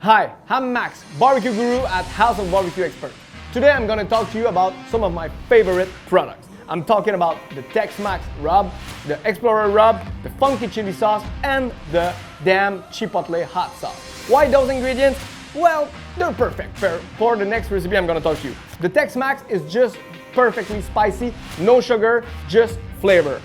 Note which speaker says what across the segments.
Speaker 1: Hi, I'm Max, barbecue guru at House of BBQ Experts. Today I'm going to talk to you about some of my favorite products. I'm talking about the Tex-Mex rub, the Explorer rub, the funky chili sauce, and the damn chipotle hot sauce. Why those ingredients? Well, they're perfect for the next recipe I'm going to talk to you. The Tex-Mex is just perfectly spicy, no sugar, just flavor.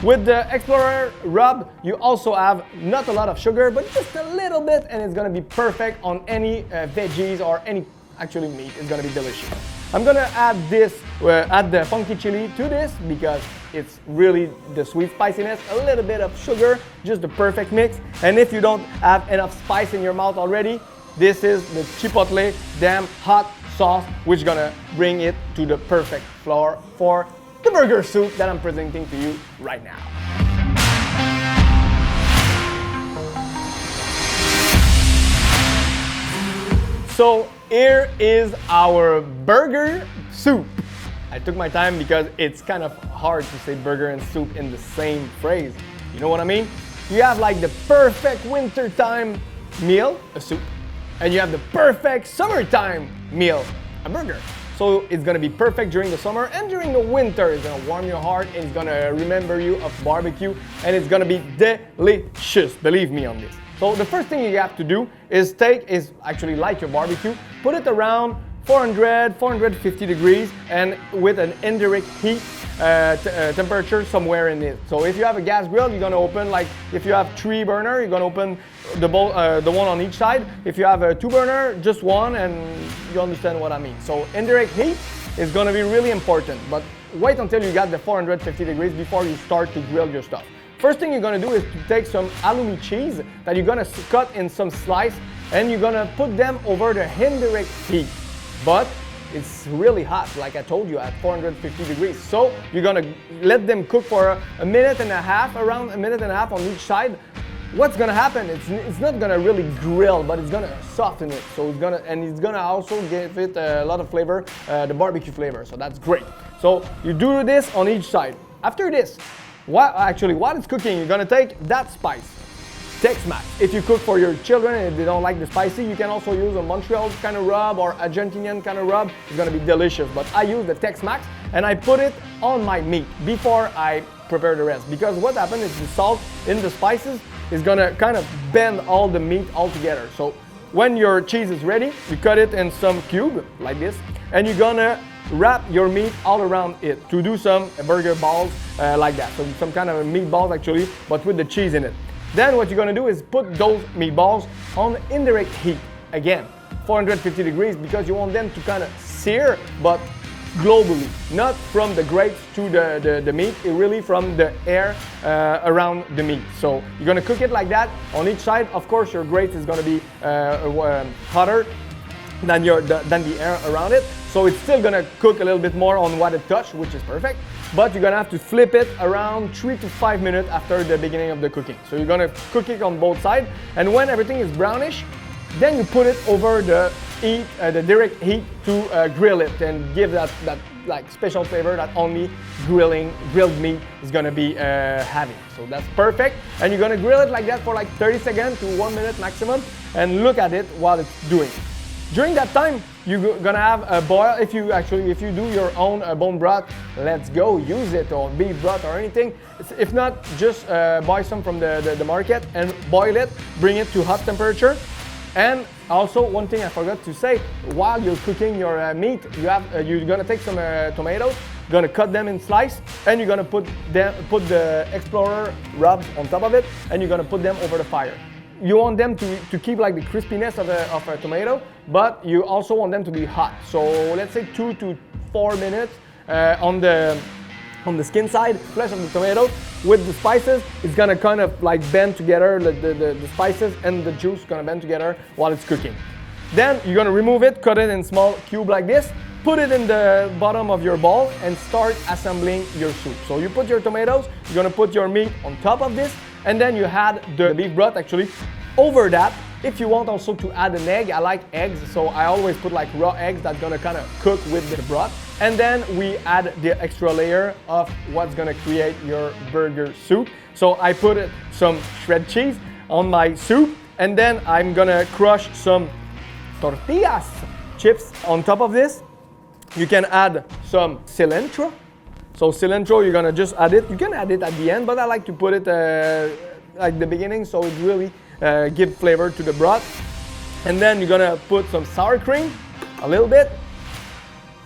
Speaker 1: With the Explorer rub, you also have not a lot of sugar, but just a little bit, and it's gonna be perfect on any veggies or any actually meat. It's gonna be delicious. I'm gonna add this, add the funky chili to this because it's really the sweet spiciness, a little bit of sugar, just the perfect mix. And if you don't have enough spice in your mouth already, this is the chipotle damn hot sauce, which is gonna bring it to the perfect flour for the burger soup that I'm presenting to you right now. So here is our burger soup. I took my time because it's kind of hard to say burger and soup in the same phrase. You know what I mean? You have like the perfect wintertime meal, a soup, and you have the perfect summertime meal, a burger. So it's gonna be perfect during the summer and during the winter. It's gonna warm your heart and it's gonna remember you of barbecue and it's gonna be delicious. Believe me on this. So the first thing you have to do is actually light your barbecue, put it around 450 degrees and with an indirect heat temperature somewhere in it. So if you have a gas grill, you're gonna open, like if you have 3 burner, you're gonna open the one on each side. If you have a 2 burner, just one, and you understand what I mean. So indirect heat is gonna be really important, but wait until you got the 450 degrees before you start to grill your stuff. First thing you're gonna do is to take some halloumi cheese that you're gonna cut in some slice and you're gonna put them over the indirect heat. But it's really hot, like I told you, at 450 degrees. So you're gonna let them cook for a minute and a half, around a minute and a half on each side. What's gonna happen? It's not gonna really grill, but it's gonna soften it. So it's gonna also give it a lot of flavor, the barbecue flavor. So that's great. So you do this on each side. After this, while it's cooking, you're gonna take that spice. Tex-Mex. If you cook for your children and if they don't like the spicy, you can also use a Montreal kind of rub or Argentinian kind of rub. It's gonna be delicious. But I use the Tex-Mex and I put it on my meat before I prepare the rest. Because what happens is the salt in the spices is gonna kind of bend all the meat all together. So when your cheese is ready, you cut it in some cube like this, and you're gonna wrap your meat all around it to do some burger balls like that. So some kind of meatballs actually, but with the cheese in it. Then what you're gonna do is put those meatballs on indirect heat. Again, 450 degrees because you want them to kind of sear, but globally, not from the grates to the meat, really from the air around the meat. So you're gonna cook it like that on each side. Of course, your grate is gonna be hotter than the air around it. So it's still gonna cook a little bit more on what it touched, which is perfect. But you're gonna have to flip it around 3 to 5 minutes after the beginning of the cooking. So you're gonna cook it on both sides, and when everything is brownish, then you put it over the direct heat to grill it and give that like special flavor that only grilled meat is gonna be having. So that's perfect, and you're gonna grill it like that for like 30 seconds to 1 minute maximum, and look at it while it's doing. During that time, you're gonna have a boil. If you do your own bone broth, let's go, use it, or beef broth or anything. If not, just buy some from the market and boil it, bring it to hot temperature. And also, one thing I forgot to say, while you're cooking your meat, you're gonna take some tomatoes, gonna cut them in slice, and you're gonna put the Explorer rubs on top of it, and you're gonna put them over the fire. You want them to keep like the crispiness of a tomato, but you also want them to be hot. So let's say 2 to 4 minutes on the skin side, flesh of the tomato. With the spices, it's gonna kind of like bend together, the spices and the juice gonna bend together while it's cooking. Then you're gonna remove it, cut it in small cube like this, put it in the bottom of your bowl and start assembling your soup. So you put your tomatoes, you're gonna put your meat on top of this, and then you add the beef broth actually over that. If you want also to add an egg, I like eggs, so I always put like raw eggs that's gonna kind of cook with the broth. And then we add the extra layer of what's gonna create your burger soup. So I put some shredded cheese on my soup, and then I'm gonna crush some tortillas chips on top of this. You can add some cilantro. So cilantro, you're gonna just add it. You can add it at the end, but I like to put it like the beginning, so it really give flavor to the broth. And then you're gonna put some sour cream, a little bit.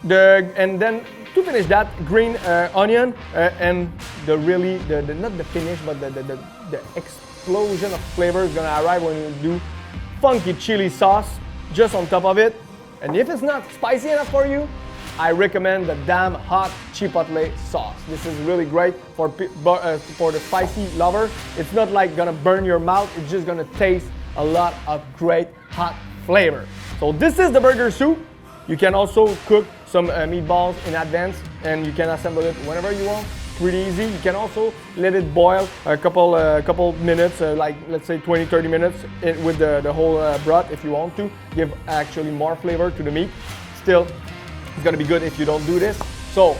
Speaker 1: And then to finish that, green onion and not the finish, but the explosion of flavor is gonna arrive when you do funky chili sauce just on top of it. And if it's not spicy enough for you, I recommend the damn hot chipotle sauce. This is really great for the spicy lover. It's not like gonna burn your mouth, it's just gonna taste a lot of great hot flavor. So this is the burger soup. You can also cook some meatballs in advance and you can assemble it whenever you want. Pretty easy. You can also let it boil a couple minutes, like let's say 20-30 minutes with the whole broth if you want to. Give actually more flavor to the meat. Still, it's gonna be good if you don't do this. So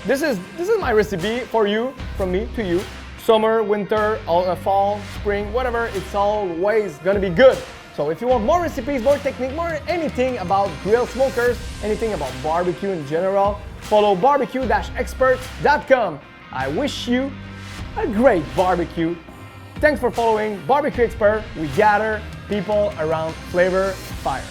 Speaker 1: this is my recipe for you, from me to you. Summer, winter, fall, spring, whatever, it's always gonna be good. So if you want more recipes, more technique, more anything about grill smokers, anything about barbecue in general, follow barbecue-experts.com. I wish you a great barbecue. Thanks for following BBQ Expert. We gather people around flavor fire.